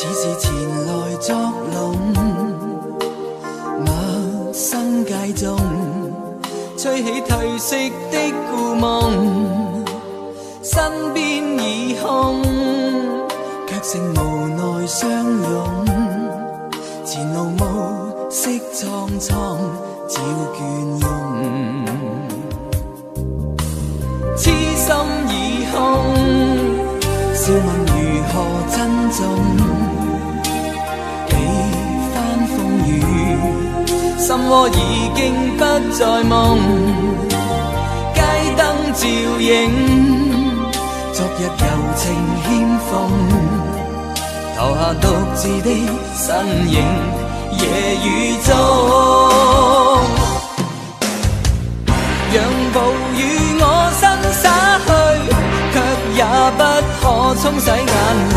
似是前來作弄，陌生街中吹起褪色的故夢，身邊已空，卻剩無奈相擁，前路暮色蒼蒼，照倦容，痴心已空，笑問如何珍重，幾番風雨，心窩已經不再夢，街燈照映，昨日柔情欠奉，投下獨自的身影，夜雨中，讓暴雨我身灑去，卻也不可沖洗眼淚，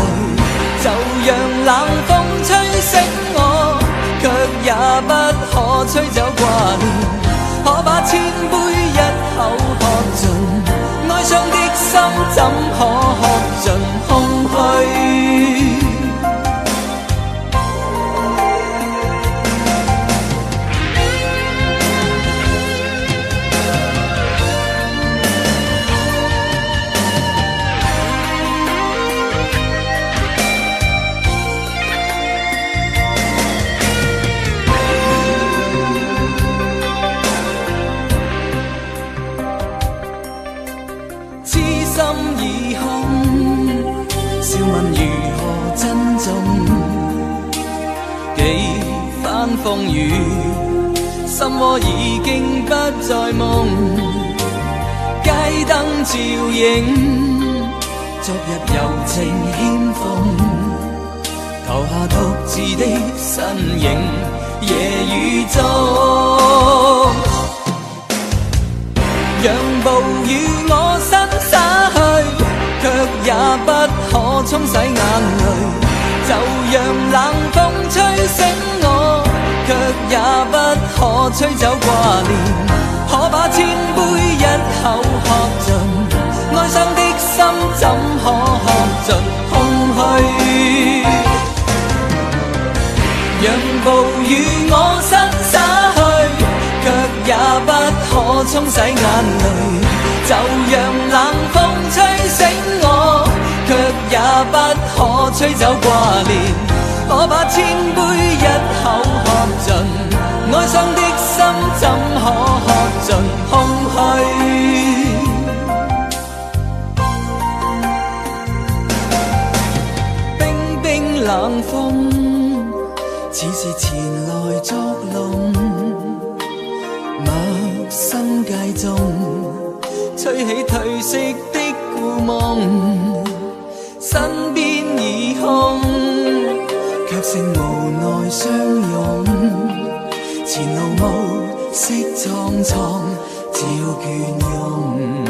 就讓冷風吹醒我，卻也不可吹走掛念，可把千杯一口喝盡，哀傷的心怎可喝盡空虛。風雨，心窩已經不再夢，街燈照映，昨日柔情欠奉，投下獨自的身影，夜雨中，讓暴雨我身灑去，卻也不可沖洗眼淚，就讓冷風吹醒我，卻也不可吹走掛念，可把千杯一口喝盡，哀傷的心怎可喝盡空虛。讓暴雨我身灑去，卻也不可沖洗眼淚，就讓冷風吹醒我，卻也不可吹走掛念，可把千杯一口喝盡，哀傷的心怎可喝盡空虛。冰冰冷風，似是前來作弄，陌生街中吹起褪色的故夢，身邊已空，卻剩無奈相擁，前路暮色蒼蒼，照倦容。